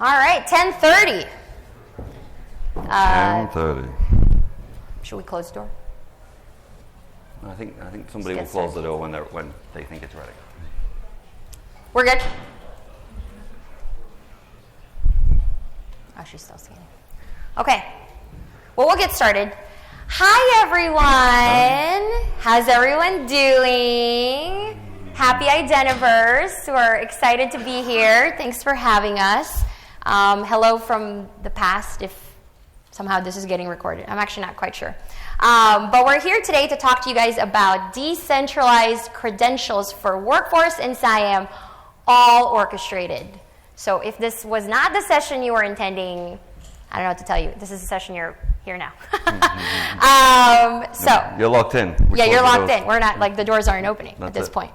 All right, 10:30. 10:30. Should we close the door? I think somebody will close the door when they think it's ready. We're good. Oh, she's still scanning. Okay. Well, we'll get started. Hi, everyone. How's everyone doing? Happy Identiverse. We're excited to be here. Thanks for having us. Hello from the past, if somehow this is getting recorded. I'm actually not quite sure. But we're here today to talk to you guys about decentralized credentials for workforce and CIAM, all orchestrated. So if this was not the session you were intending, I don't know what to tell you. This is the session you're here now. You're locked in. Yeah, you're locked in. We're not, like, the doors aren't opening at this point.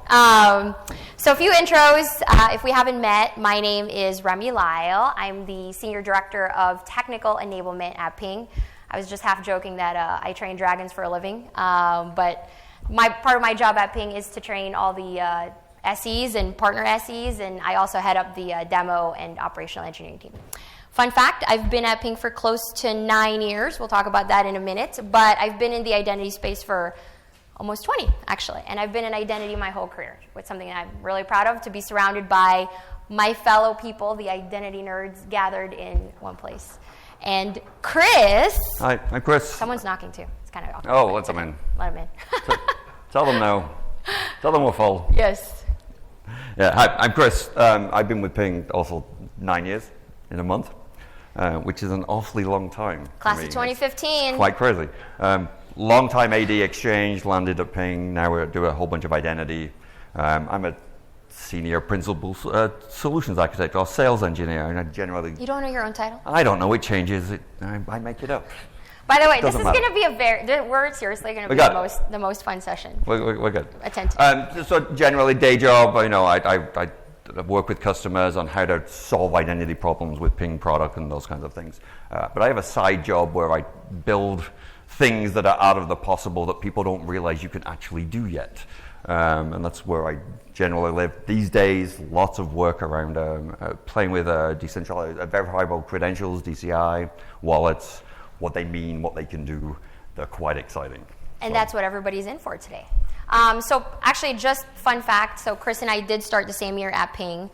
So a few intros. If we haven't met, my name is Remy Lyle. I'm the Senior Director of Technical Enablement at Ping. I was just half joking that I train dragons for a living. But part of my job at Ping is to train all the SEs and partner SEs, and I also head up the demo and operational engineering team. Fun fact, I've been at Ping for close to 9 years. We'll talk about that in a minute. But I've been in the identity space for almost 20, actually. And I've been in identity my whole career, which is something that I'm really proud of, to be surrounded by my fellow people, the identity nerds, gathered in one place. And Chris. Hi, I'm Chris. Someone's knocking too. It's kind of awkward. Oh, let them in. Let them in. Tell them no. Tell them we're full. Yes. Yeah, hi, I'm Chris. I've been with Ping also 9 years in a month, which is an awfully long time. Class of 2015. It's quite crazy. Long time AD exchange, landed at Ping. Now we do a whole bunch of identity. I'm a senior principal solutions architect or sales engineer, and I generally. You don't know your own title? I don't know. It changes. I make it up. By the way, this is going to be we're seriously going to be the most fun session. We're good. Attentive. So generally, day job, I work with customers on how to solve identity problems with Ping product and those kinds of things. But I have a side job where I build things that are out of the possible that people don't realize you can actually do yet. And that's where I generally live. These days, lots of work around playing with decentralized, verifiable credentials, DCI, wallets, what they mean, what they can do. They're quite exciting. And that's what everybody's in for today. So actually, just fun fact, so Chris and I did start the same year at Ping,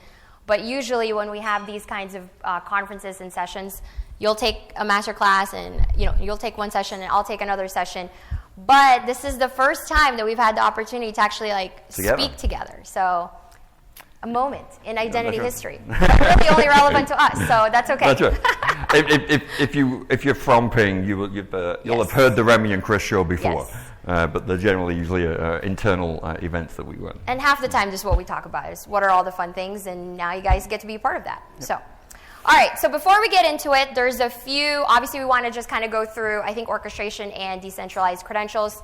but usually when we have these kinds of conferences and sessions, you'll take a master class and you'll take one session and I'll take another session. But this is the first time that we've had the opportunity to actually speak together. So a moment in identity history. But really only relevant to us, so that's okay. That's right. If you're from Ping, you'll have heard the Remy and Chris show before. Yes. But they're generally usually internal events that we run. And half the time, just what we talk about is what are all the fun things, and now you guys get to be a part of that. Yep. So, all right. So before we get into it, there's a few. Obviously, we want to just kind of go through, I think, orchestration and decentralized credentials.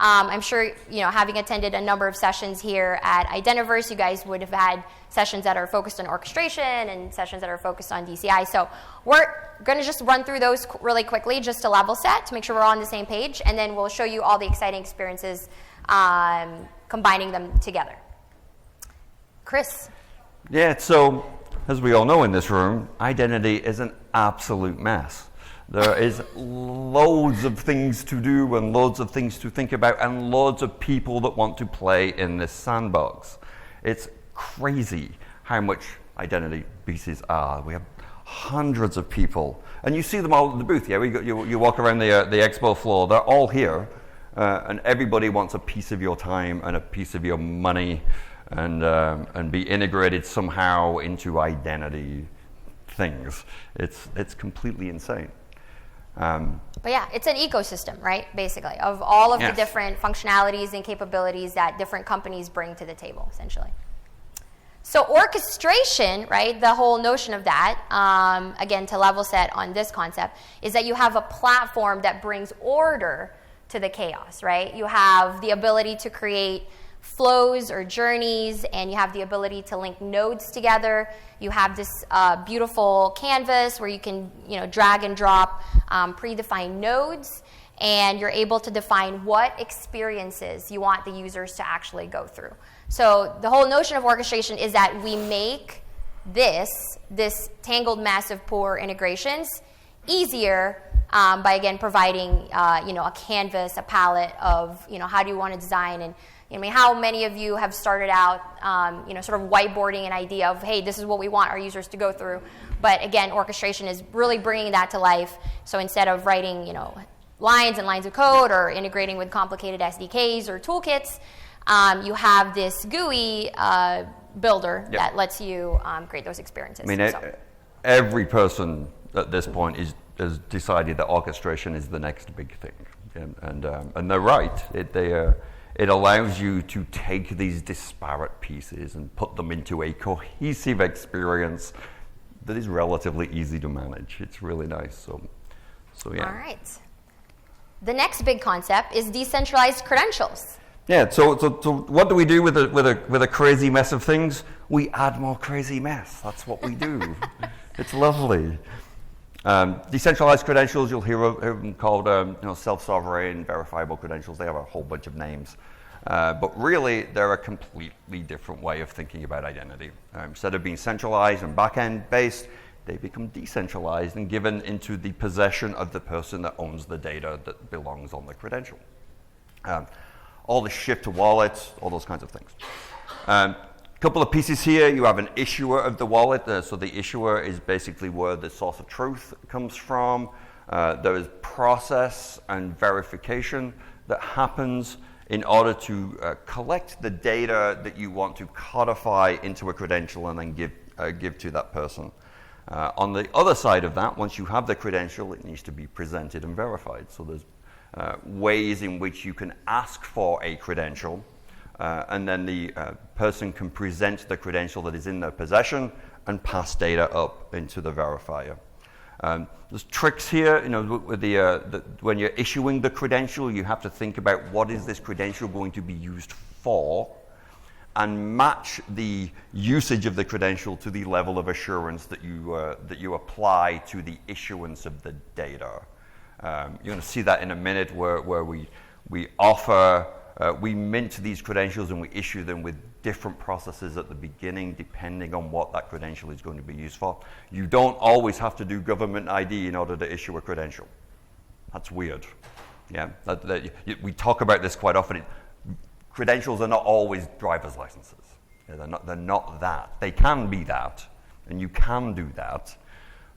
I'm sure, having attended a number of sessions here at Identiverse, you guys would have had sessions that are focused on orchestration and sessions that are focused on DCI. So we're going to just run through those really quickly just to level set to make sure we're all on the same page, and then we'll show you all the exciting experiences combining them together. Chris? Yeah, so as we all know in this room, identity is an absolute mess. There is loads of things to do and loads of things to think about and loads of people that want to play in this sandbox. It's crazy how much identity pieces are. We have hundreds of people. And you see them all at the booth. Yeah, you walk around the expo floor. They're all here. And everybody wants a piece of your time and a piece of your money and be integrated somehow into identity things. It's completely insane. But yeah, it's an ecosystem, right, basically, of all of the different functionalities and capabilities that different companies bring to the table, essentially. So orchestration, right, the whole notion of that, again, to level set on this concept, is that you have a platform that brings order to the chaos, right? You have the ability to create flows or journeys, and you have the ability to link nodes together. You have this beautiful canvas where you can drag and drop predefined nodes, and you're able to define what experiences you want the users to actually go through. So the whole notion of orchestration is that we make this tangled mess of poor integrations easier by, again, providing a canvas, a palette of how do you want to design. And I mean, how many of you have started out sort of whiteboarding an idea of, hey, this is what we want our users to go through. But again, orchestration is really bringing that to life. So instead of writing lines and lines of code or integrating with complicated SDKs or toolkits, you have this GUI builder that lets you create those experiences. I mean, every person at this point has decided that orchestration is the next big thing, and they're right. It allows you to take these disparate pieces and put them into a cohesive experience that is relatively easy to manage. It's really nice. So yeah. All right. The next big concept is decentralized credentials. Yeah. So what do we do with a crazy mess of things? We add more crazy mess. That's what we do. It's lovely. Decentralized credentials, you'll hear them called self-sovereign, verifiable credentials. They have a whole bunch of names. But really, they're a completely different way of thinking about identity. Instead of being centralized and back-end based, they become decentralized and given into the possession of the person that owns the data that belongs on the credential. All the shift to wallets, all those kinds of things. Couple of pieces here. You have an issuer of the wallet. So the issuer is basically where the source of truth comes from. There is process and verification that happens in order to collect the data that you want to codify into a credential and then give to that person. On the other side of that, once you have the credential, it needs to be presented and verified. So there's ways in which you can ask for a credential, and then the person can present the credential that is in their possession and pass data up into the verifier. There's tricks here, with when you're issuing the credential, you have to think about what is this credential going to be used for, and match the usage of the credential to the level of assurance that you apply to the issuance of the data. You're going to see that in a minute, where we offer. We mint these credentials and we issue them with different processes at the beginning, depending on what that credential is going to be used for. You don't always have to do government ID in order to issue a credential. That's weird. Yeah, we talk about this quite often. Credentials are not always driver's licenses. Yeah, they're not that. They can be that, and you can do that.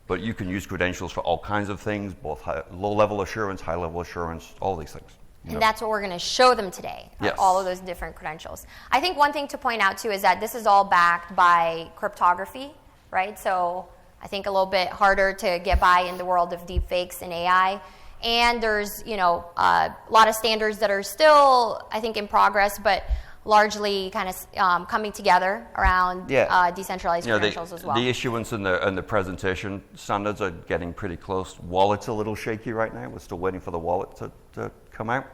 But you can use credentials for all kinds of things, both low-level assurance, high-level assurance, all these things. And that's what we're going to show them today, yes. All of those different credentials. I think one thing to point out, too, is that this is all backed by cryptography, right? So I think a little bit harder to get by in the world of deepfakes and AI. And there's, a lot of standards that are still, I think, in progress, but largely kind of coming together around decentralized credentials as well. The issuance and the presentation standards are getting pretty close. Wallet's a little shaky right now. We're still waiting for the wallet to come out.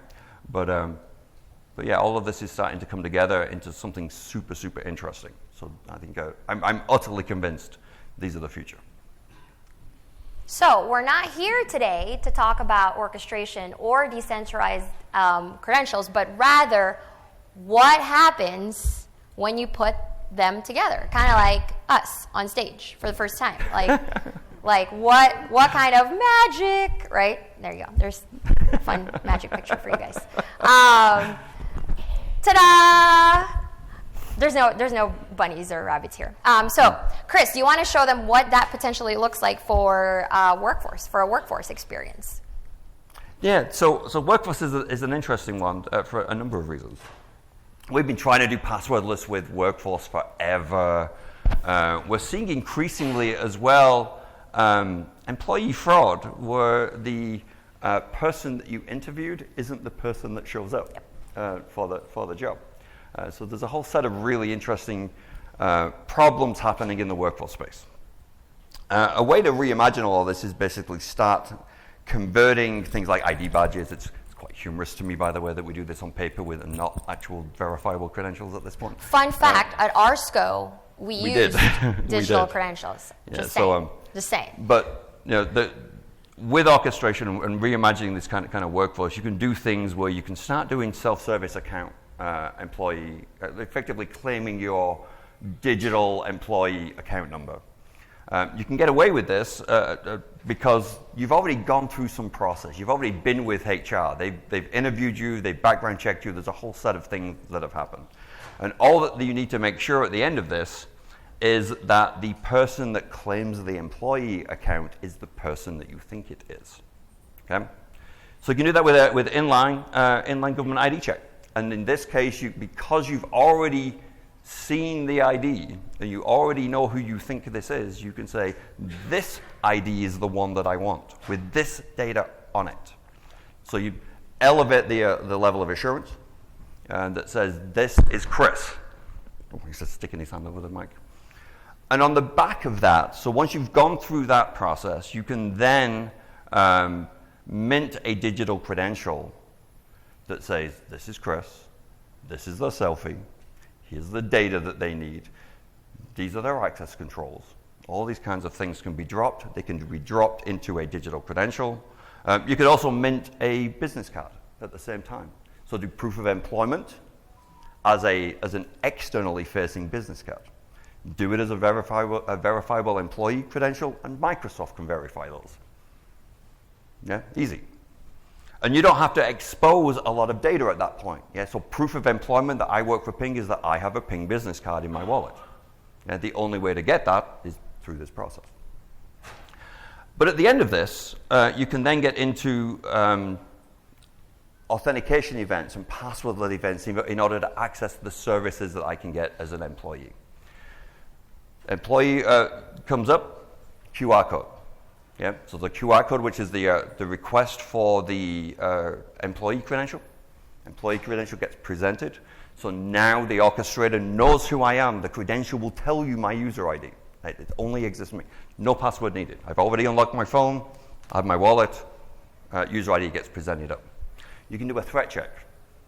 But yeah, all of this is starting to come together into something super, super interesting. So I think I'm utterly convinced these are the future. So we're not here today to talk about orchestration or decentralized credentials, but rather what happens when you put them together, kind of like us on stage for the first time. Like what kind of magic, right? There you go. There's a fun magic picture for you guys. Ta-da! There's no bunnies or rabbits here. So, Chris, do you want to show them what that potentially looks like for a workforce experience? Yeah. So workforce is an interesting one for a number of reasons. We've been trying to do passwordless with workforce forever. We're seeing increasingly as well employee fraud, where the person that you interviewed isn't the person that shows up for the job. So there's a whole set of really interesting problems happening in the workforce space. A way to reimagine all of this is basically start converting things like ID badges. It's quite humorous to me, by the way, that we do this on paper with not actual verifiable credentials at this point. Fun fact, at our SCO, we used digital credentials. Just saying. But with orchestration and reimagining this kind of workforce, you can do things where you can start doing self-service account employee, effectively claiming your digital employee account number. You can get away with this because you've already gone through some process. You've already been with HR. They've interviewed you, they've background checked you. There's a whole set of things that have happened. And all that you need to make sure at the end of this is that the person that claims the employee account is the person that you think it is. Okay? So you can do that with inline government ID check. And in this case, because you've already seen the ID and you already know who you think this is, you can say, this ID is the one that I want with this data on it. So you elevate the level of assurance that says, this is Chris. Oh, he's just sticking his hand over the mic. And on the back of that, so once you've gone through that process, you can then mint a digital credential that says, this is Chris, this is their selfie, here's the data that they need, these are their access controls. All these kinds of things can be dropped. They can be dropped into a digital credential. You could also mint a business card at the same time. So do proof of employment as an externally facing business card. Do it as a verifiable employee credential, and Microsoft can verify those. Yeah, easy. And you don't have to expose a lot of data at that point. Yeah, so proof of employment that I work for Ping is that I have a Ping business card in my wallet. Yeah, the only way to get that is through this process. But at the end of this, you can then get into authentication events and password-led events in order to access the services that I can get as an employee. Employee comes up, QR code. Yeah, so the QR code, which is the request for the employee credential. Employee credential gets presented. So now the orchestrator knows who I am. The credential will tell you my user ID. It only exists for me. No password needed. I've already unlocked my phone. I have my wallet. User ID gets presented up. You can do a threat check.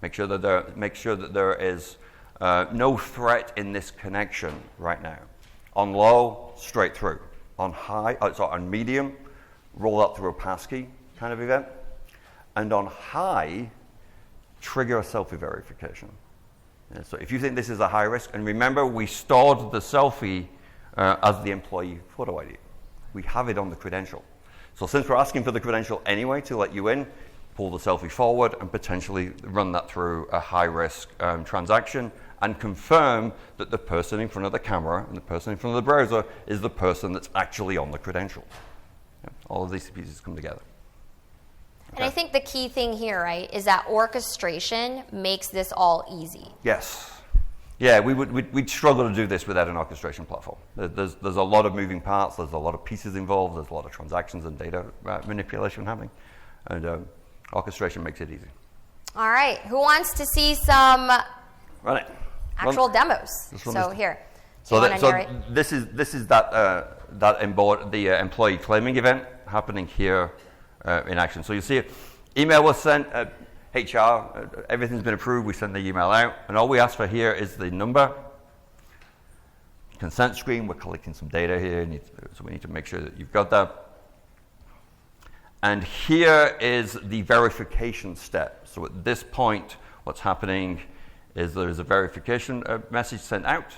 Make sure that there is no threat in this connection right now. On low, straight through. On high, on medium, roll that through a passkey kind of event. And on high, trigger a selfie verification. Yeah, so if you think this is a high risk, and remember we stored the selfie as the employee photo ID. We have it on the credential. So since we're asking for the credential anyway to let you in, pull the selfie forward and potentially run that through a high risk transaction and confirm that the person in front of the camera and the person in front of the browser is the person that's actually on the credential. Yeah, all of these pieces come together. Okay. And I think the key thing here, right, is that orchestration makes this all easy. Yes. Yeah, we'd struggle to do this without an orchestration platform. There's a lot of moving parts, there's a lot of pieces involved, there's a lot of transactions and data manipulation happening. And orchestration makes it easy. All right, who wants to see some actual demos? So here. So this is the employee claiming event happening here in action. So you see it. Email was sent. HR, everything's been approved. We send the email out, and all we ask for here is the number. Consent screen. We're collecting some data here, so we need to make sure that you've got that. And here is the verification step. So at this point, what's happening is there's a verification message sent out,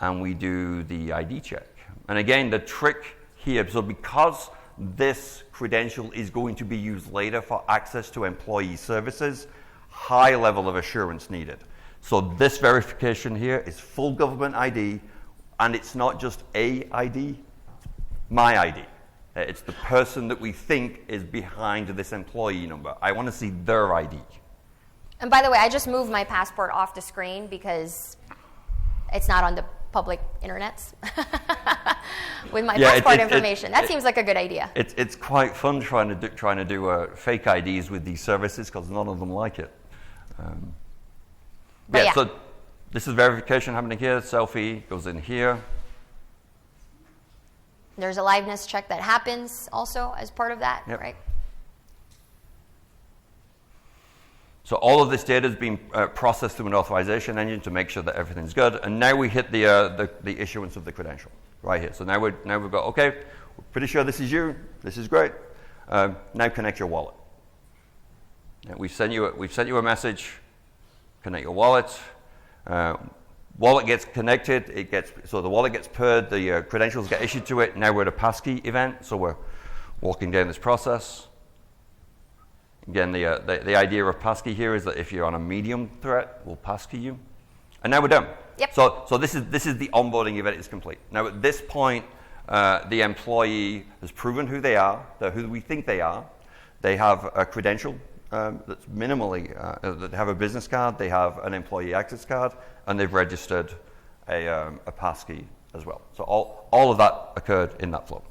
and we do the ID check. And again, the trick here, so because this credential is going to be used later for access to employee services, high level of assurance needed. So this verification here is full government ID, and it's not just a ID, my ID. It's the person that we think is behind this employee number. I want to see their ID. And by the way, I just moved my passport off the screen because it's not on the public internets with my passport information. That seems like a good idea. It's quite fun trying to do fake IDs with these services because none of them like it. So this is verification happening here. Selfie goes in here. There's a liveness check that happens also as part of that, right? So all of this data is being processed through an authorization engine to make sure that everything's good. And now we hit the issuance of the credential right here. So now we've got, okay, we're pretty sure this is you. This is great. Now connect your wallet. We've sent you a message. Connect your wallet. wallet gets connected, so the wallet gets paired, the credentials get issued to it. Now we're at a passkey event, so we're walking down this process. Again, the idea of passkey here is that if you're on a medium threat, we'll passkey you. And now we're done. Yep. So this is the onboarding event is complete. Now at this point, the employee has proven who they are, who we think they are. They have a credential that's minimally, they have a business card, they have an employee access card, and they've registered a passkey as well. So all of that occurred in that flow.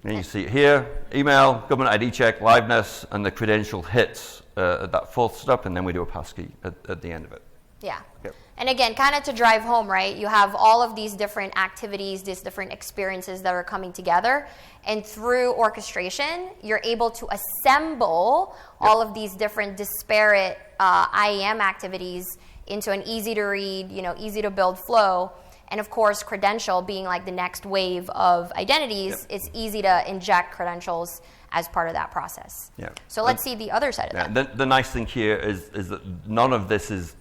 And you see it here, email, government ID check, liveness, and the credential hits at that fourth step, and then we do a passkey at the end of it. Yeah. Yep. And again, kind of to drive home, right? You have all of these different activities, these different experiences that are coming together. And through orchestration, you're able to assemble all of these different disparate IAM activities into an easy to read, easy to build flow. And of course, credential being like the next wave of identities, it's easy to inject credentials as part of that process. Yeah. So let's see the other side of that. The nice thing here is that none of this is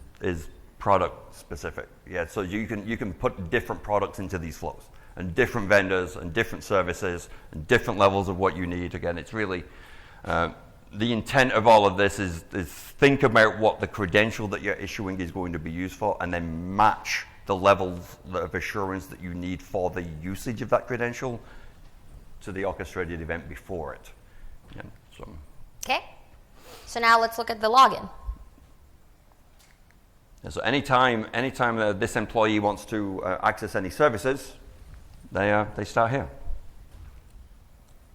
product specific. Yeah. So you can put different products into these flows, and different vendors, and different services, and different levels of what you need. Again, it's really the intent of all of this is think about what the credential that you're issuing is going to be used for, and then match the levels of assurance that you need for the usage of that credential to the orchestrated event before it. Yeah, Okay. So now let's look at the login. So anytime this employee wants to access any services, they start here.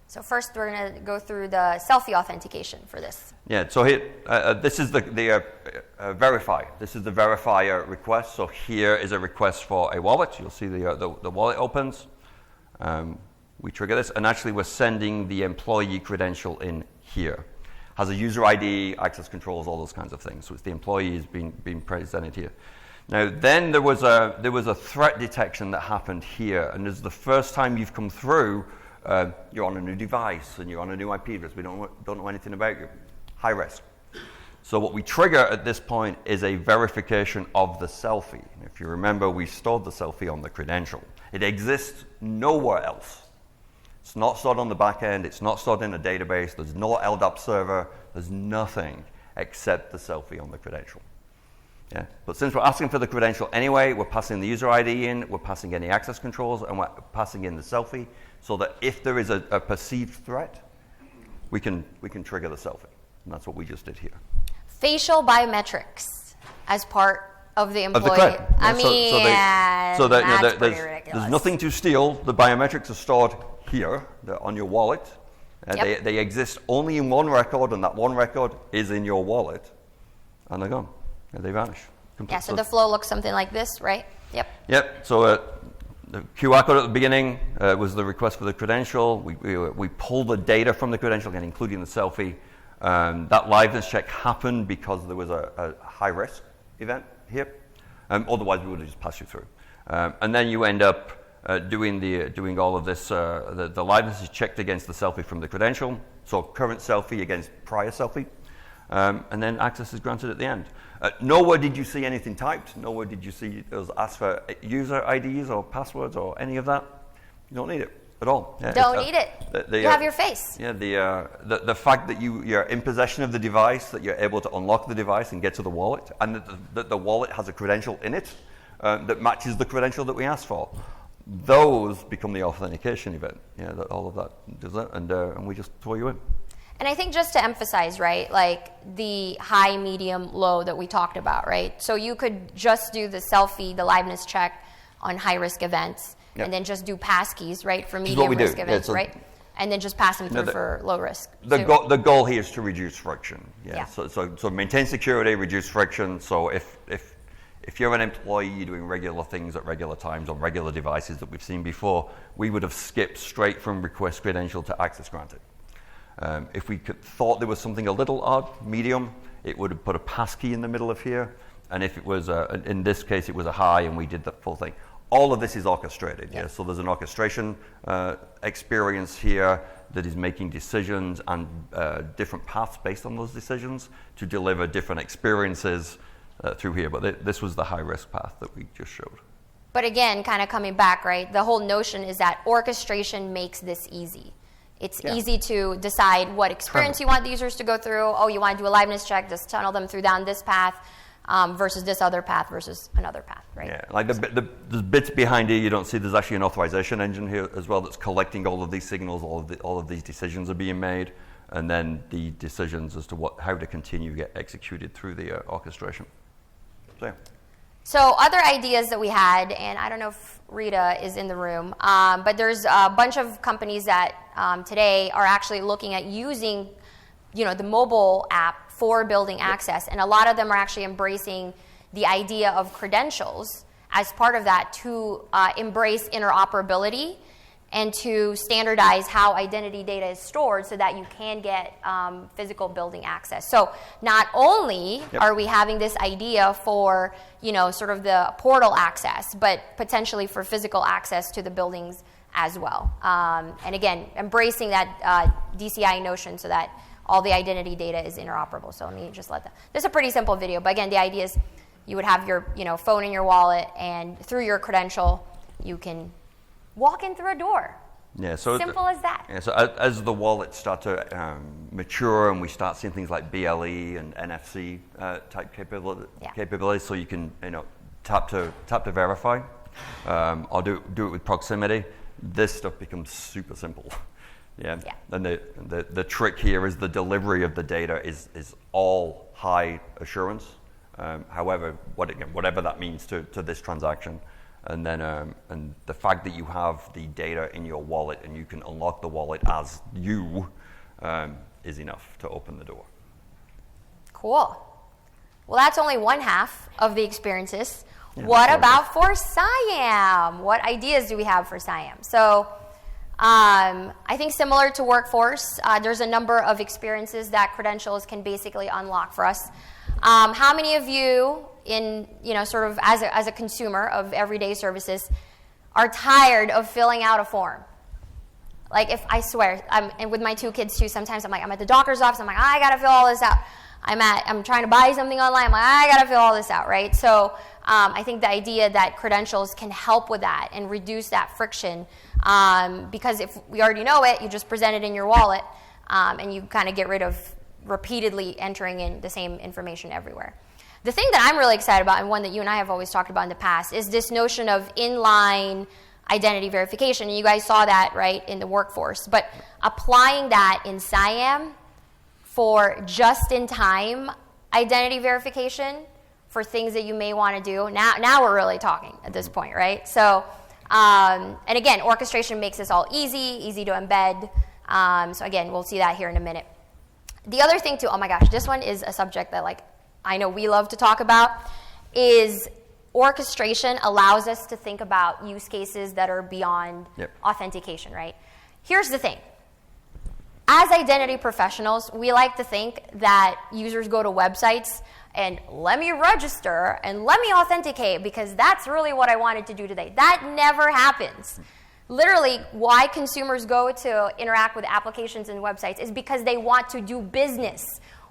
So first, we're going to go through the selfie authentication for this. Yeah. So here, this is the verify. This is the verifier request. So here is a request for a wallet. You'll see the wallet opens. We trigger this, and actually we're sending the employee credential in here. Has a user ID, access controls, all those kinds of things. So it's the employee is being presented here. Now, then there was a threat detection that happened here, and this is the first time you've come through. You're on a new device and you're on a new IP address. We don't know anything about you. High risk. So what we trigger at this point is a verification of the selfie. If you remember, we stored the selfie on the credential. It exists nowhere else. It's not stored on the back end. It's not stored in a database. There's no LDAP server. There's nothing except the selfie on the credential. Yeah. But since we're asking for the credential anyway, we're passing the user ID in, we're passing any access controls, and we're passing in the selfie, so that if there is a perceived threat, we can trigger the selfie. And that's what we just did here. Facial biometrics as part of the employee. Of the I mean, that's pretty ridiculous. There's nothing to steal. The biometrics are stored here. They're on your wallet. Yep. They exist only in one record, and that one record is in your wallet. And they're gone. And they vanish. Yeah, so the flow looks something like this, right? Yep. Yep. So the QR code at the beginning was the request for the credential. We pulled the data from the credential, again, including the selfie. That liveness check happened because there was a high-risk event here. Otherwise, we would have just passed you through. And then you end up doing all of this. The liveness is checked against the selfie from the credential. So current selfie against prior selfie. And then access is granted at the end. Nowhere did you see anything typed. Nowhere did you see us ask for user IDs or passwords or any of that. You don't need it at all. Yeah, don't need it. You have your face. Yeah, the fact that you're in possession of the device, that you're able to unlock the device and get to the wallet, and that the wallet has a credential in it that matches the credential that we asked for. Those become the authentication event. Yeah, that all of that does that, and we just throw you in. And I think just to emphasize, right, like the high, medium, low that we talked about, right? So you could just do the selfie, the liveness check on high-risk events, and then just do passkeys, right, for medium-risk events, right? And then just pass them through for low risk. The goal here is to reduce friction. Yeah. So maintain security, reduce friction. So if you're an employee, you're doing regular things at regular times on regular devices that we've seen before, we would have skipped straight from request credential to access granted. If we thought there was something a little odd, medium, it would have put a passkey in the middle of here. And if it was, in this case, it was a high and we did the full thing. All of this is orchestrated. Yeah. So there's an orchestration experience here that is making decisions and different paths based on those decisions to deliver different experiences through here. But this was the high-risk path that we just showed. But again, kind of coming back, right? The whole notion is that orchestration makes this easy. It's easy to decide what experience you want the users to go through. Oh, you want to do a liveness check, just tunnel them through down this path versus this other path versus another path, right? Yeah, like the bits behind here you don't see, there's actually an authorization engine here as well that's collecting all of these signals, all of these decisions are being made, and then the decisions as to how to continue get executed through the orchestration. So, yeah. So other ideas that we had, and I don't know if Rita is in the room, but there's a bunch of companies that today are actually looking at using, the mobile app for building access, and a lot of them are actually embracing the idea of credentials as part of that to embrace interoperability and to standardize how identity data is stored so that you can get physical building access. So not only are we having this idea for, sort of the portal access, but potentially for physical access to the buildings as well. And again, embracing that DCI notion so that all the identity data is interoperable. So let me just this is a pretty simple video, but again, the idea is you would have your phone in your wallet, and through your credential, you can walk in through a door. Yeah, so simple as that. Yeah, so as the wallets start to mature and we start seeing things like BLE and NFC type capabilities, so you can tap to verify, or do it with proximity. This stuff becomes super simple. Yeah. And the trick here is the delivery of the data is all high assurance. However, whatever that means to this transaction. And then and the fact that you have the data in your wallet and you can unlock the wallet as you is enough to open the door. Cool. Well, that's only one half of the experiences. Yeah, what about for CIAM? What ideas do we have for CIAM? So I think similar to Workforce, there's a number of experiences that credentials can basically unlock for us. How many of you in, sort of as a consumer of everyday services are tired of filling out a form? Like, if I swear, and with my two kids too, sometimes I'm at the doctor's office, I'm like, I gotta fill all this out. I'm trying to buy something online, I'm like, I gotta fill all this out, right? So I think the idea that credentials can help with that and reduce that friction, because if we already know it, you just present it in your wallet, and you kind of get rid of repeatedly entering in the same information everywhere. The thing that I'm really excited about, and one that you and I have always talked about in the past, is this notion of inline identity verification. And you guys saw that, right, in the Workforce. But applying that in CIAM for just-in-time identity verification for things that you may want to do. Now we're really talking at this point, right? So, and again, orchestration makes this all easy to embed. So again, we'll see that here in a minute. The other thing too, oh my gosh, this one is a subject that I know we love to talk about, is orchestration allows us to think about use cases that are beyond authentication, right? Here's the thing. As identity professionals, we like to think that users go to websites and let me register and let me authenticate because that's really what I wanted to do today. That never happens. Literally, why consumers go to interact with applications and websites is because they want to do business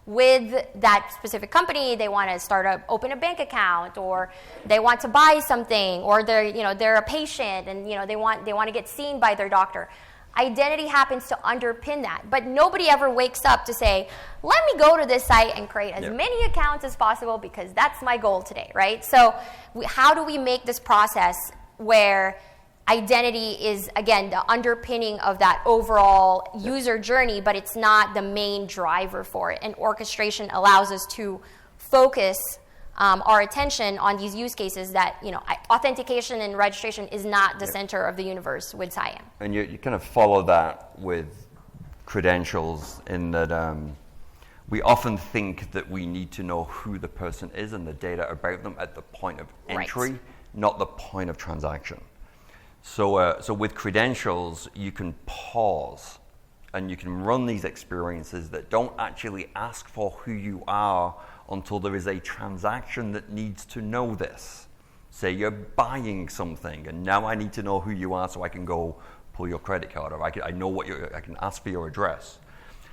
with that specific company. They want to open a bank account, or they want to buy something, or they're a patient and they want to get seen by their doctor. Identity happens to underpin that, but nobody ever wakes up to say, let me go to this site and create as many accounts as possible because that's my goal today, right? So how do we make this process where identity is, again, the underpinning of that overall user journey, but it's not the main driver for it. And orchestration allows us to focus our attention on these use cases that, authentication and registration is not the center of the universe with CIAM. And you kind of follow that with credentials in that we often think that we need to know who the person is and the data about them at the point of entry, not the point of transaction. So with credentials, you can pause and you can run these experiences that don't actually ask for who you are until there is a transaction that needs to know this. Say you're buying something and now I need to know who you are so I can go pull your credit card, or I know I can ask for your address.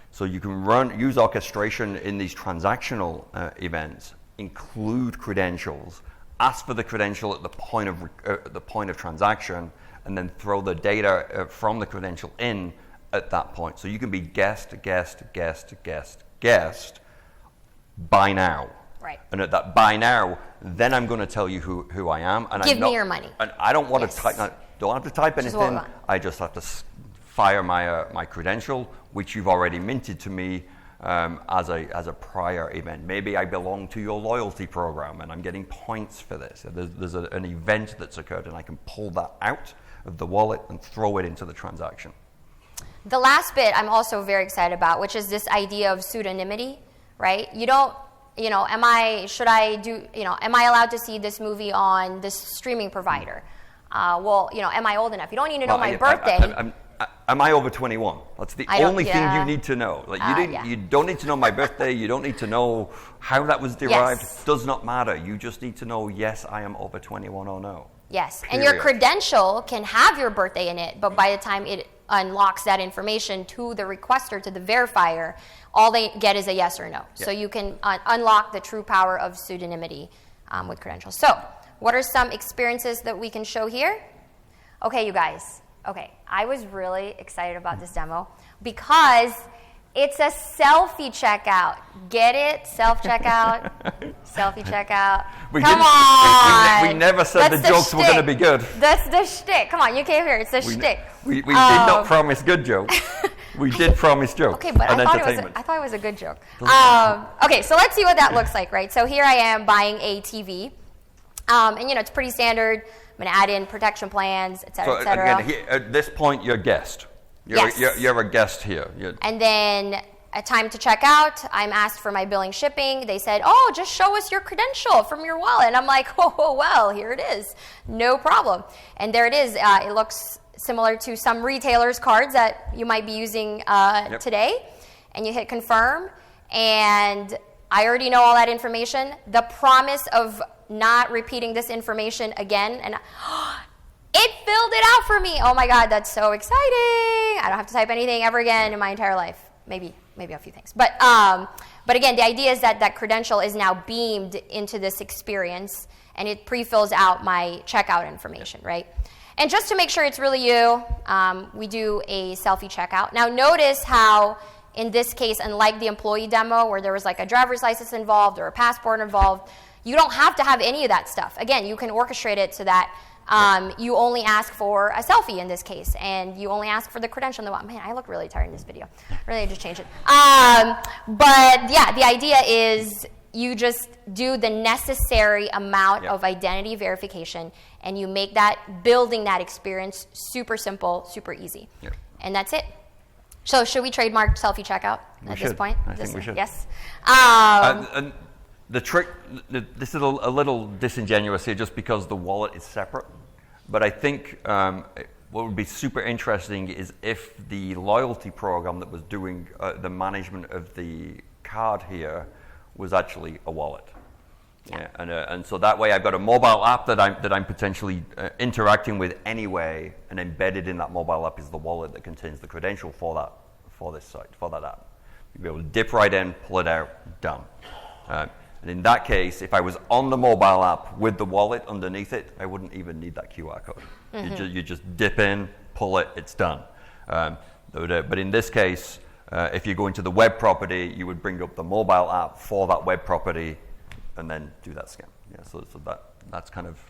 So you can use orchestration in these transactional events include credentials, ask for the credential at the point of transaction, and then throw the data from the credential in at that point. So you can be guest, buy now. Right. And at that buy now, then I'm going to tell you who I am. And Give me your money. And I don't want to type. Don't have to type anything. I just have to fire my credential, which you've already minted to me as a prior event. Maybe I belong to your loyalty program, and I'm getting points for this. There's an event that's occurred, and I can pull that out of the wallet and throw it into the transaction. The last bit I'm also very excited about, which is this idea of pseudonymity, right? You don't, am I allowed to see this movie on this streaming provider? Am I old enough? You don't need to know my birthday. Am I over 21? That's the only thing you need to know. You don't need to know my birthday. You don't need to know how that was derived. Yes. Does not matter. You just need to know, yes, I am over 21 or no. Yes, Period. and your credential can have your birthday in it, but by the time it unlocks that information to the requester, to the verifier, all they get is a yes or no. Yep. So you can unlock the true power of pseudonymity with credentials. So what are some experiences that we can show here? Okay, you guys. Okay, I was really excited about this demo because it's a selfie checkout. Get it? Self-checkout. Selfie checkout. Come on. We never said the jokes were going to be good. That's the shtick. Come on, you came here. It's the shtick. We did not promise good jokes. We did promise jokes. Okay, but I thought it was a good joke. Okay, so let's see what that looks like, right? So here I am buying a TV. And, it's pretty standard. I'm going to add in protection plans, et cetera, et cetera. Again, at this point, you're a guest. You're a guest here. And then at time to check out, I'm asked for my billing shipping. They said, oh, just show us your credential from your wallet. And I'm like, oh, well, here it is. No problem. And there it is. It looks similar to some retailers' cards that you might be using today. And you hit confirm. And I already know all that information. The promise of not repeating this information again. And it filled it out for me. Oh my God, that's so exciting. I don't have to type anything ever again in my entire life. Maybe a few things. But again, the idea is that credential is now beamed into this experience, and it pre-fills out my checkout information, right? And just to make sure it's really you, we do a selfie checkout. Now notice how, in this case, unlike the employee demo where there was like a driver's license involved or a passport involved, you don't have to have any of that stuff. Again, you can orchestrate it so that you only ask for a selfie in this case, and you only ask for the credential. Man, I look really tired in this video. Really, just change it. But yeah, the idea is you just do the necessary amount of identity verification, and you make building that experience super simple, super easy. Yep. And that's it. So should we trademark selfie checkout at this point? I think we should. Yes. And the trick, this is a little disingenuous here just because the wallet is separate, but I think what would be super interesting is if the loyalty program that was doing the management of the card here was actually a wallet. Yeah. And so that way I've got a mobile app that I'm potentially interacting with anyway, and embedded in that mobile app is the wallet that contains the credential for that app. You'll be able to dip right in, pull it out, done. And in that case, if I was on the mobile app with the wallet underneath it, I wouldn't even need that QR code. Mm-hmm. You just dip in, pull it, it's done. But in this case, if you go into the web property, you would bring up the mobile app for that web property and then do that scan. Yeah, so that's kind of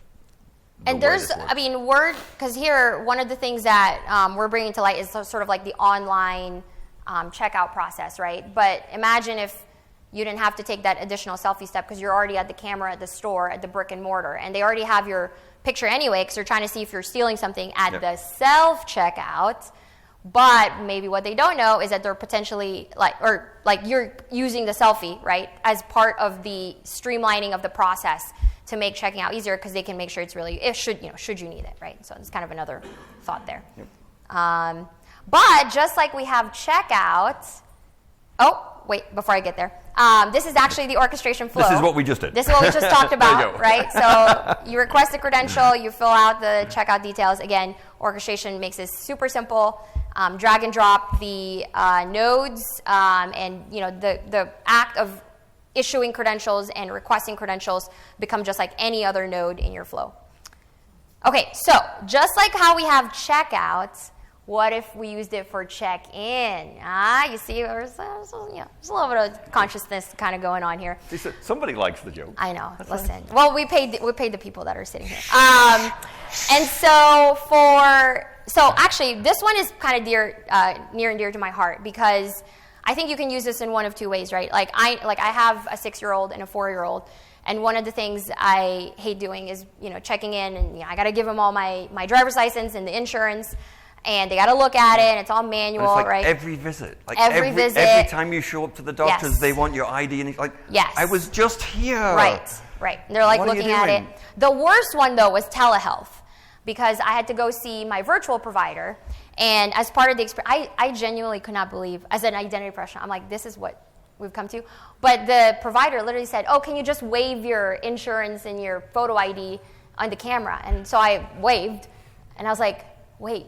the and there's, because here, one of the things that we're bringing to light is sort of like the online checkout process, right? But imagine if you didn't have to take that additional selfie step because you're already at the camera at the store, at the brick and mortar, and they already have your picture anyway because they're trying to see if you're stealing something at the self-checkout. But maybe what they don't know is that they're potentially you're using the selfie, right, as part of the streamlining of the process to make checking out easier because they can make sure it's really, should you need it, right? So it's kind of another thought there. Yep. But just like we have checkout, wait, before I get there. This is actually the orchestration flow. This is what we just did. This is what we just talked about, right? So you request a credential, you fill out the checkout details. Again, orchestration makes this super simple. Drag and drop the nodes, and the act of issuing credentials and requesting credentials become just like any other node in your flow. Okay, so just like how we have checkouts, what if we used it for check-in? You see, there's a little bit of consciousness kind of going on here. Somebody likes the joke. I know. Listen. Well, we paid the people that are sitting here. And so actually, this one is kind of near and dear to my heart because I think you can use this in one of two ways, right? Like I have a 6-year-old and a 4-year-old. And one of the things I hate doing is, checking in, and I got to give them all my driver's license and the insurance, and they got to look at it, and it's all manual, and it's like right? Every visit, every every time you show up to the doctors, yes. they want your ID, and it's like, yes. I was just here. Right. And they're like looking at it. The worst one though was telehealth, because I had to go see my virtual provider, and as part of the experience, I genuinely could not believe, as an identity professional, I'm like, this is what we've come to. But the provider literally said, oh, can you just wave your insurance and your photo ID on the camera? And so I waved, and I was like, wait,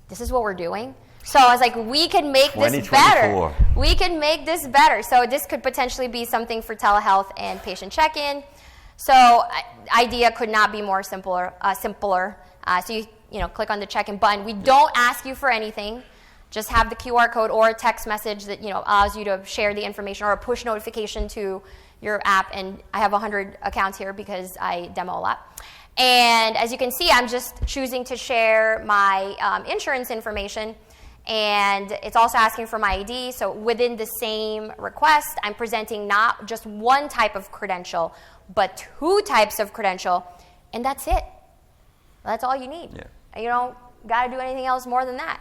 this is what we're doing? So I was like, we can make this better. We can make this better. So this could potentially be something for telehealth and patient check-in. So idea could not be more simpler. So you click on the check-in button. We don't ask you for anything. Just have the QR code or a text message that allows you to share the information, or a push notification to your app. And I have 100 accounts here because I demo a lot. And as you can see, I'm just choosing to share my insurance information, and it's also asking for my ID. So within the same request, I'm presenting not just one type of credential, but 2 types of credential, and that's it. That's all you need. Yeah. You don't got to do anything else more than that.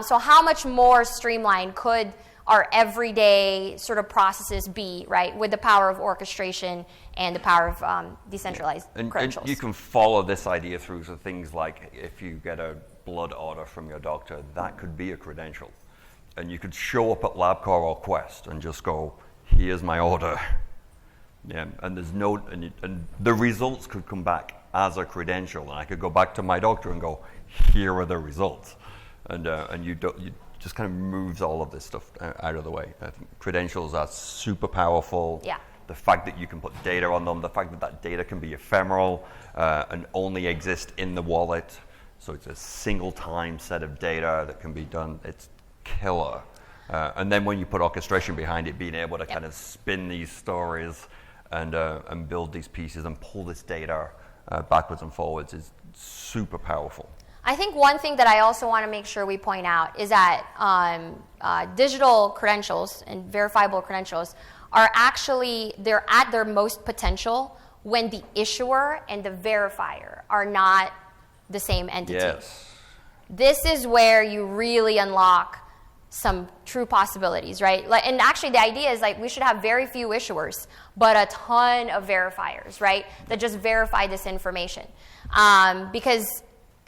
So how much more streamlined could our everyday sort of processes be, right, with the power of orchestration and the power of decentralized credentials? And you can follow this idea through to things like if you get a blood order from your doctor, that could be a credential. And you could show up at LabCorp or Quest and just go, here's my order. Yeah, and there's and the results could come back as a credential. And I could go back to my doctor and go, here are the results. And you just kind of moves all of this stuff out of the way. I think credentials are super powerful. Yeah. The fact that you can put data on them, the fact that that data can be ephemeral and only exist in the wallet. So it's a single time set of data that can be done. It's killer. And then when you put orchestration behind it, being able to kind of spin these stories and build these pieces and pull this data backwards and forwards is super powerful. I think one thing that I also want to make sure we point out is that digital credentials and verifiable credentials are actually, they're at their most potential when the issuer and the verifier are not the same entity. Yes. This is where you really unlock some true possibilities, right? And actually the idea is like we should have very few issuers, but a ton of verifiers, right? That just verify this information. Because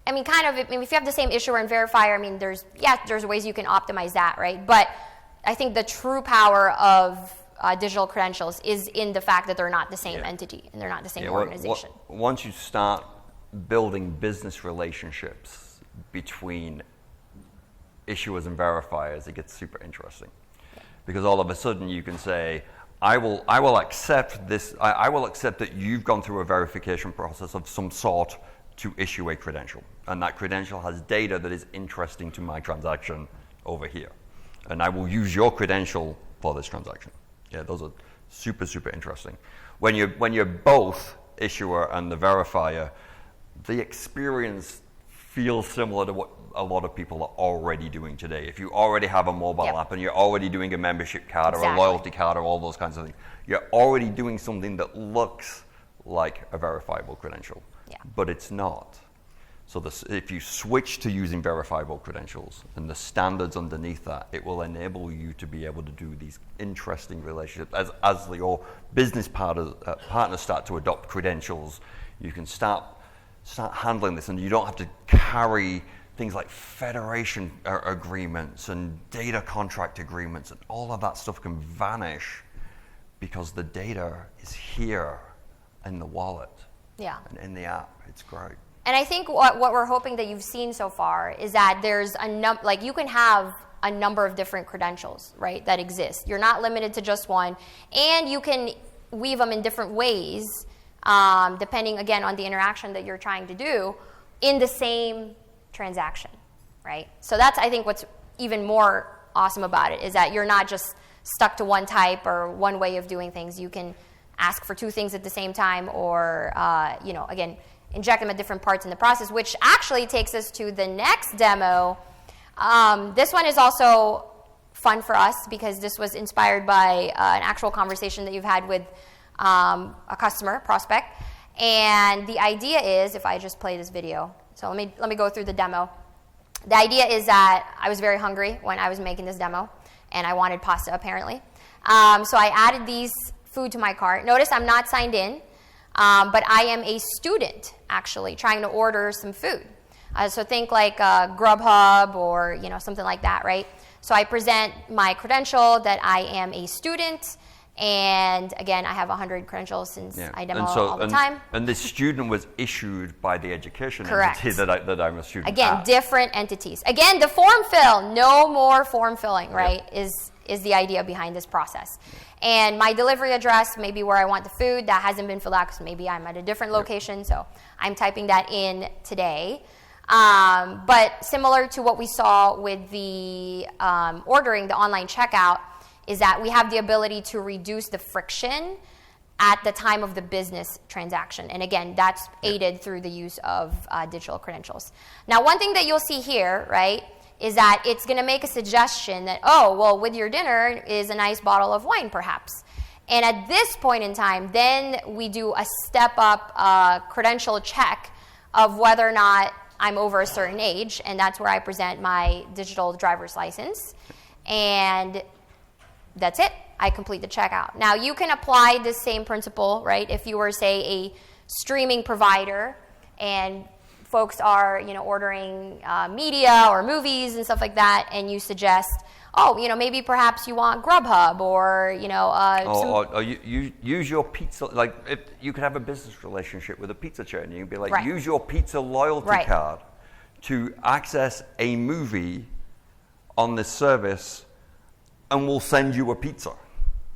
if you have the same issuer and verifier, there's ways you can optimize that, right? But I think the true power of digital credentials is in the fact that they're not the same entity and they're not the same organization. Once you start building business relationships between issuers and verifiers, it gets super interesting. Because all of a sudden you can say, I will accept this, I will accept that you've gone through a verification process of some sort to issue a credential. And that credential has data that is interesting to my transaction over here. And I will use your credential for this transaction. Yeah, those are super, super interesting. When you're both issuer and the verifier, the experience feels similar to what a lot of people are already doing today. If you already have a mobile app and you're already doing a membership card or a loyalty card or all those kinds of things, you're already doing something that looks like a verifiable credential. Yeah. But it's not. So if you switch to using verifiable credentials and the standards underneath that, it will enable you to be able to do these interesting relationships. As your business partners start to adopt credentials, you can start handling this, and you don't have to carry things like federation agreements and data contract agreements, and all of that stuff can vanish because the data is here in the wallet. Yeah. And in the app. It's great. And I think what we're hoping that you've seen so far is that there's you can have a number of different credentials, right, that exist. You're not limited to just one, and you can weave them in different ways, depending, again, on the interaction that you're trying to do in the same transaction, right? So that's, I think, what's even more awesome about it, is that you're not just stuck to one type or one way of doing things. You can ask for two things at the same time, or, again, inject them at different parts in the process, which actually takes us to the next demo. This one is also fun for us because this was inspired by an actual conversation that you've had with a customer, prospect. And the idea is, if I just play this video, so let me go through the demo. The idea is that I was very hungry when I was making this demo, and I wanted pasta apparently. So I added these food to my cart. Notice I'm not signed in, but I am a student actually trying to order some food. So think like Grubhub or something like that, right? So I present my credential that I am a student, and again, I have 100 credentials since I demo all the time. And this student was issued by the education Correct. entity that I'm a student Again, at. different entities. Again, the form fill, no more form filling, right, is the idea behind this process. And my delivery address, maybe where I want the food, that hasn't been filled out because maybe I'm at a different location, so I'm typing that in today. But similar to what we saw with the ordering, the online checkout, is that we have the ability to reduce the friction at the time of the business transaction. And again, that's aided through the use of digital credentials. Now, one thing that you'll see here, right, is that it's going to make a suggestion that, oh, well, with your dinner is a nice bottle of wine, perhaps. And at this point in time, then we do a step-up credential check of whether or not I'm over a certain age, and that's where I present my digital driver's license. And that's it. I complete the checkout. Now, you can apply this same principle, right, if you were, say, a streaming provider and folks are, ordering media or movies and stuff like that, and you suggest, maybe perhaps you want Grubhub or, you use your pizza, like if you could have a business relationship with a pizza chain, you can be like, right. use your pizza loyalty right. card to access a movie on this service, and we'll send you a pizza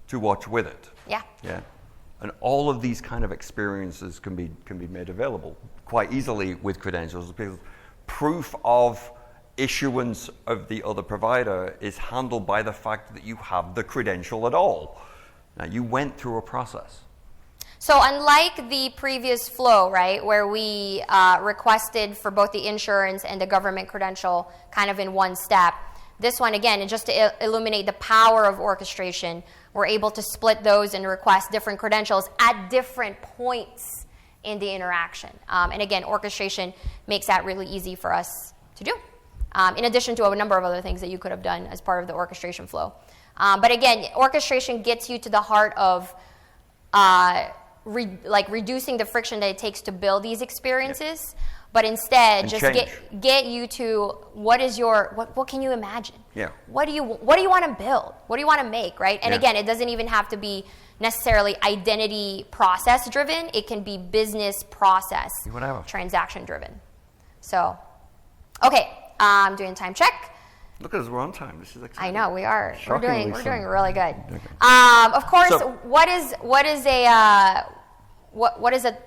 to watch with it. Yeah. Yeah. And all of these kind of experiences can be made available quite easily with credentials, because proof of issuance of the other provider is handled by the fact that you have the credential at all. Now, you went through a process. So unlike the previous flow, right, where we requested for both the insurance and the government credential kind of in one step, this one, again, just to illuminate the power of orchestration, we're able to split those and request different credentials at different points in the interaction. And again, orchestration makes that really easy for us to do, in addition to a number of other things that you could have done as part of the orchestration flow. But again, orchestration gets you to the heart of reducing the friction that it takes to build these experiences. Yeah. But instead, and just change. get you to what can you imagine? Yeah. What do you want to build? What do you want to make, right? And again, it doesn't even have to be necessarily identity process driven. It can be business process transaction driven. So, okay, I'm doing time check. Look at us, we're on time. This is exciting. I know we are. We're doing really good. Okay. Of course, what is a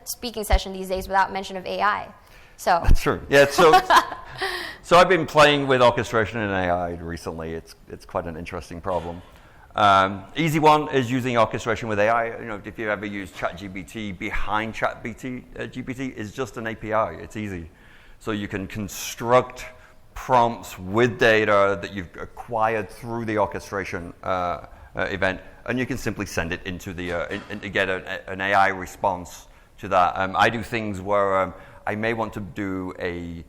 speaking session these days without mention of AI? So that's true. Yeah. So I've been playing with orchestration and AI recently. It's quite an interesting problem. Easy one is using orchestration with AI. If you ever use ChatGPT, behind ChatGPT is just an API. It's easy. So you can construct prompts with data that you've acquired through the orchestration event, and you can simply send it into to get an AI response to that. I do things where I may want to do an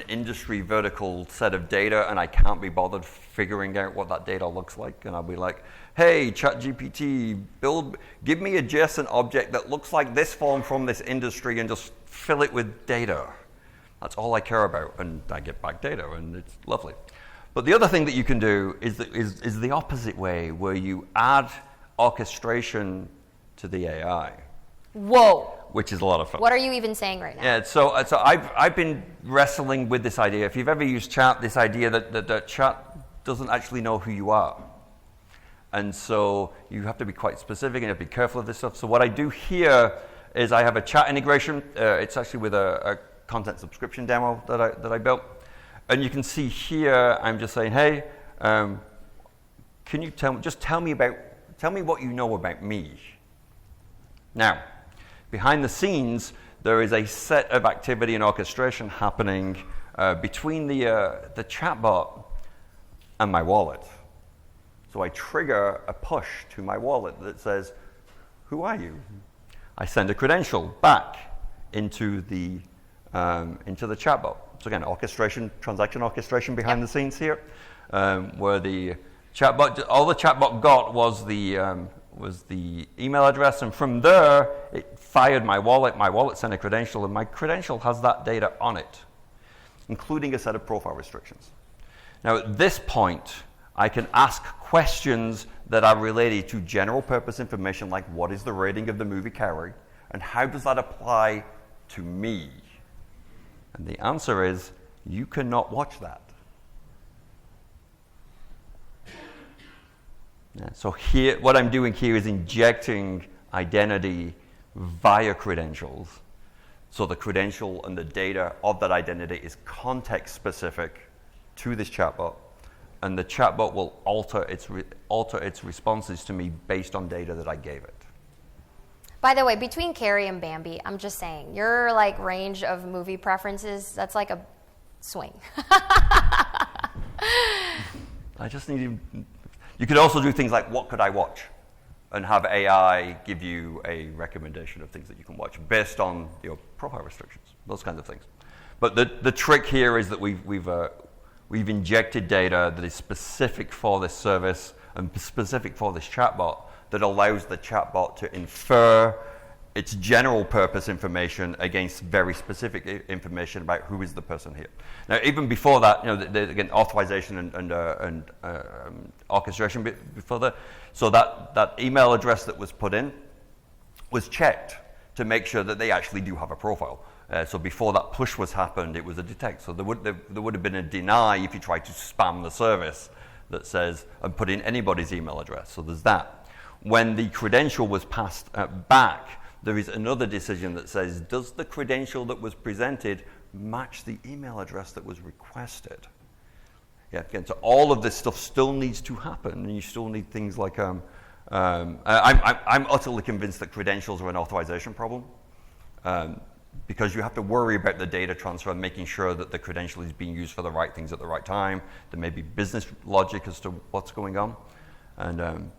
industry vertical set of data, and I can't be bothered figuring out what that data looks like, and I'll be like, hey, ChatGPT, give me a JSON object that looks like this form from this industry and just fill it with data. That's all I care about, and I get back data, and it's lovely. But the other thing that you can do is the opposite way, where you add orchestration to the AI. Whoa. Which is a lot of fun. What are you even saying right now? Yeah, so I've been wrestling with this idea. If you've ever used chat, this idea that chat doesn't actually know who you are. And so you have to be quite specific and you have to be careful of this stuff. So what I do here is I have a chat integration. It's actually with a content subscription demo that I built. And you can see here, I'm just saying, hey, can you tell me what you know about me. Now, behind the scenes, there is a set of activity and orchestration happening between the chatbot and my wallet. So I trigger a push to my wallet that says, who are you? I send a credential back into the chatbot. So again, orchestration, transaction orchestration behind the scenes here, where the chatbot, all the chatbot got was the email address, and from there it fired my wallet. My wallet sent a credential, and my credential has that data on it, including a set of profile restrictions. Now at this point, I can ask questions that are related to general purpose information, like what is the rating of the movie Carrie, and how does that apply to me? And the answer is, you cannot watch that. Yeah, so here, what I'm doing here is injecting identity via credentials. So the credential and the data of that identity is context specific to this chatbot, and the chatbot will alter its responses to me based on data that I gave it. By the way, between Carrie and Bambi, I'm just saying, your like range of movie preferences, that's like a swing. I just need to, you could also do things like, what could I watch? And have AI give you a recommendation of things that you can watch based on your profile restrictions, those kinds of things. But the trick here is that we've injected data that is specific for this service and specific for this chatbot, that allows the chatbot to infer its general purpose information against very specific information about who is the person here. Now, even before that, again, authorization and orchestration before that. So that email address that was put in was checked to make sure that they actually do have a profile. So before that push was happened, it was a detect. So there would have been a deny if you tried to spam the service that says, and put in anybody's email address. So there's that. When the credential was passed back, there is another decision that says, does the credential that was presented match the email address that was requested? Yeah, again, so all of this stuff still needs to happen, and you still need things like, I'm utterly convinced that credentials are an authorization problem, because you have to worry about the data transfer and making sure that the credential is being used for the right things at the right time. There may be business logic as to what's going on.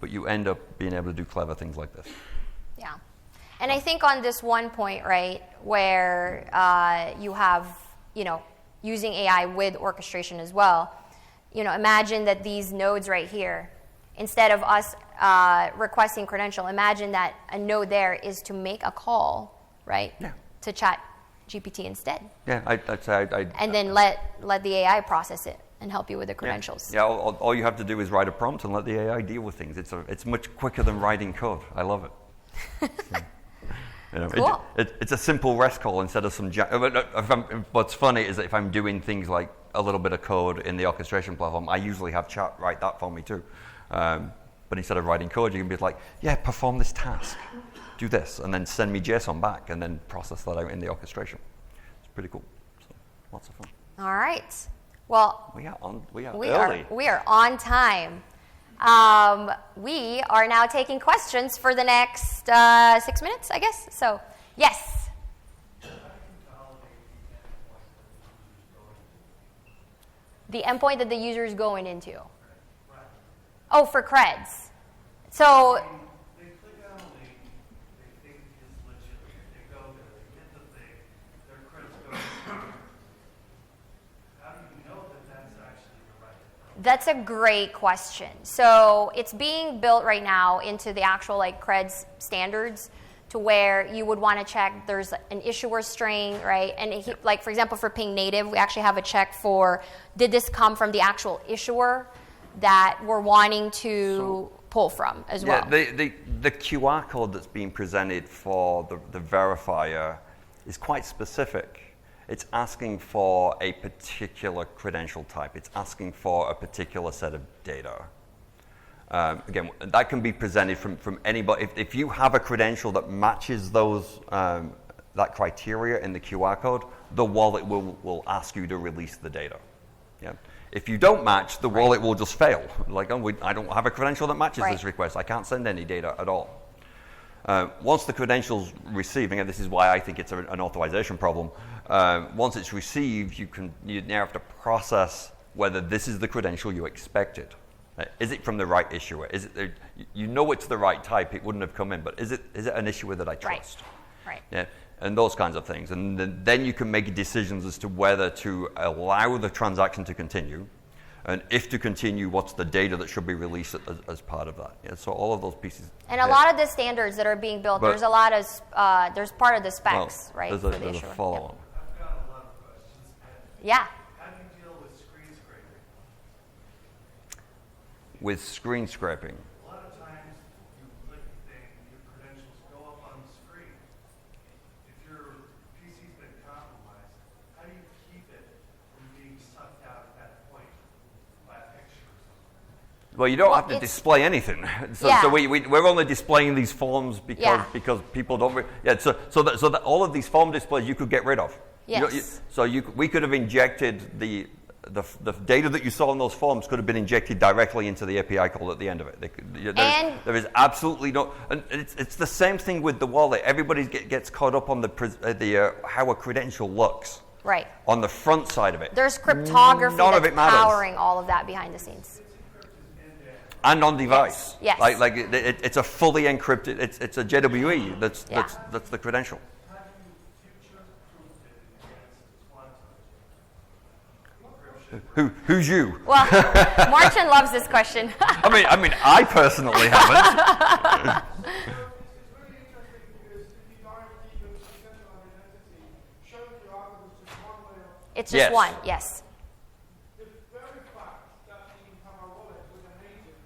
But you end up being able to do clever things like this. Yeah. And I think on this one point, right, where you have, using AI with orchestration as well, imagine that these nodes right here, instead of us requesting credential, imagine that a node there is to make a call, right, to chat GPT instead. Yeah, I'd say and then let the AI process it and help you with the credentials. Yeah, all you have to do is write a prompt and let the AI deal with things. It's much quicker than writing code. I love it. Cool. It's a simple REST call instead of some... what's funny is that if I'm doing things like a little bit of code in the orchestration platform, I usually have chat write that for me too. But instead of writing code, you can be like, yeah, perform this task, do this, and then send me JSON back, and then process that out in the orchestration. It's pretty cool. So, lots of fun. All right. Well, we are early. We are on time. We are now taking questions for the next 6 minutes, I guess. So, yes. The endpoint that the user is going into. Oh, for creds. So. They click on a link, they think it's legit. They go there, they get the thing, their credits go. How do you know that that's actually the right thing? That's a great question. So it's being built right now into the actual creds standards, to where you would want to check there's an issuer string, right? And for example, for Ping Native, we actually have a check for, did this come from the actual issuer that we're wanting to pull from as well? The QR code that's being presented for the verifier is quite specific. It's asking for a particular credential type. It's asking for a particular set of data. Again, that can be presented from anybody. If you have a credential that matches those that criteria in the QR code, the wallet will ask you to release the data. Yeah. If you don't match, the wallet will just fail. Like, I don't have a credential that matches this request. I can't send any data at all. Once the credential's receiving, and this is why I think it's an authorization problem, once it's received, you now have to process whether this is the credential you expected. Is it from the right issuer? Is it you know it's the right type? It wouldn't have come in, but is it an issuer that I trust? Right. Yeah, and those kinds of things, and then you can make decisions as to whether to allow the transaction to continue, and if to continue, what's the data that should be released as part of that? Yeah, so all of those pieces. And a lot of the standards that are being built, there's a lot of there's part of the specs, right? There's a follow-on. I've got a lot of questions. Yeah. How do you deal with screen scraping? With screen scraping. A lot of times you click a thing, your credentials go up on the screen. If your PC's been compromised, how do you keep it from being sucked out at that point by a picture or something? Well, you don't have to display anything. So we're only displaying these forms because people don't. So that all of these form displays you could get rid of. Yes. We could have injected the data that you saw in those forms could have been injected directly into the API call at the end of it. There is absolutely no, and it's the same thing with the wallet. Everybody gets caught up on the how a credential looks. Right. On the front side of it. There's cryptography that's powering all of that behind the scenes. And on device. Yes. Like it's a fully encrypted. It's a JWE. That's the credential. How do you future-proof it against quantum encryption? Who's you? Well, Martin loves this question. I mean, I personally haven't. It's really interesting because if you don't even decentralized identity, showing your algorithm is just one way of It's just one, yes. the very fact that you have a wallet with an agent,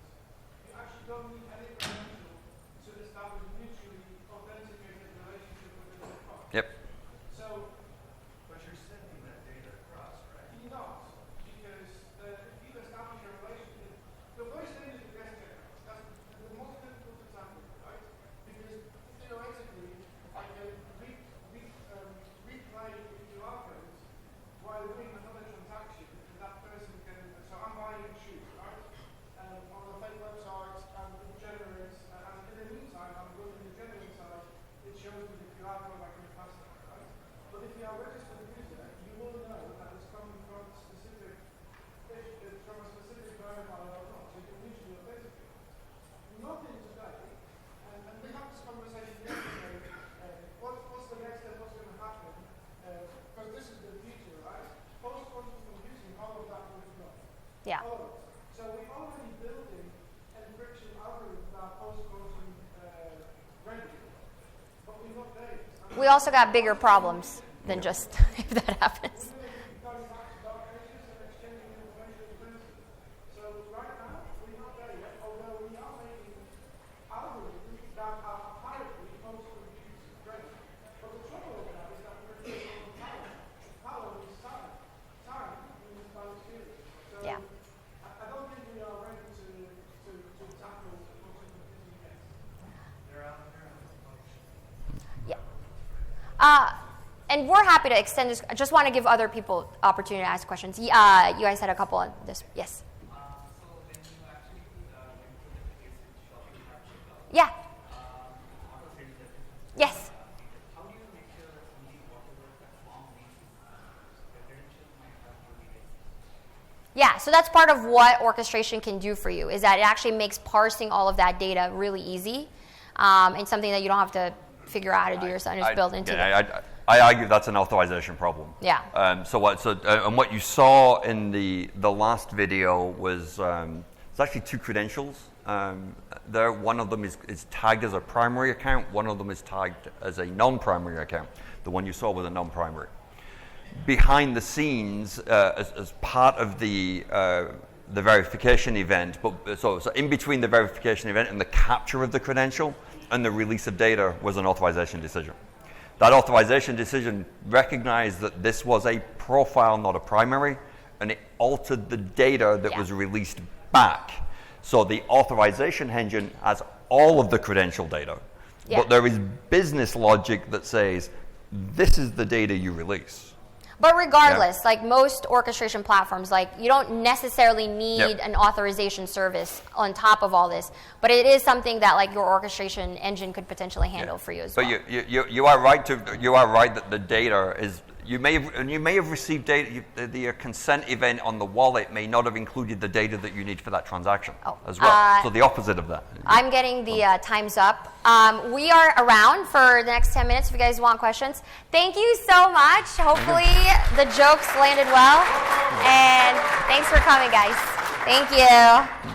you actually don't need any credential to establish mutually authenticated relationship with the third party. Yep. So But you're sending that data across, right? you not, because if you establish a relationship, the first thing is the guest check. That's the most difficult example, right? Because theoretically, I can replay the QR codes while doing another transaction, and that person can. So I'm buying shoes, right? On a fake website, and it generates. And in the meantime, I'm going to the genuine side. It shows me the QR code I can pass that, right? But if you are a registered user, you will know that it's coming from a specific verifier or not. So you can mutually authenticate. Nothing today, and we had this conversation yesterday. What's the next step? What's going to happen? Because this is the future, right? Post-quantum computing, all of that will be gone. Yeah. All of it. So we're already building encryption algorithms that are post-quantum ready, but we're not there yet. We also got bigger problems than just if that happens. Going back to dark ages and exchanging information defensively. So right now, we're not there yet, although we are making algorithms that are apparently post-compute ready. But the trouble with that is that we're creating power. Power is time. Time means by experience. So Yeah. I don't think we are ready to tackle quantum computing yet. They're out there on the function. Yeah. And we're happy to extend this. I just want to give other people opportunity to ask questions. You guys had a couple on this. Yes. So when you actually went to the case in shopping at checkout, Yeah. auto-filled the Yes. how do you make sure that only whatever that form needs the credential might have to be there? Yeah, so that's part of what orchestration can do for you, is that it actually makes parsing all of that data really easy, and something that you don't have to figure out how to do yourself, and just build into it. I argue that's an authorization problem. Yeah. And what you saw in the last video was it's actually two credentials. There, one of them is tagged as a primary account. One of them is tagged as a non-primary account. The one you saw was a non-primary. Behind the scenes, as part of the verification event, but so in between the verification event and the capture of the credential and the release of data was an authorization decision. that authorization decision recognized that this was a profile, not a primary, and it altered the data that was released back. So the authorization engine has all of the credential data, but there is business logic that says, this is the data you release. But regardless, like most orchestration platforms, like you don't necessarily need an authorization service on top of all this, but it is something that like your orchestration engine could potentially handle for you as well. But you are right that the data is. You may have received data. The consent event on the wallet may not have included the data that you need for that transaction as well. So the opposite of that. I'm getting the time's up. We are around for the next 10 minutes if you guys want questions. Thank you so much. Hopefully the jokes landed well. And thanks for coming, guys. Thank you.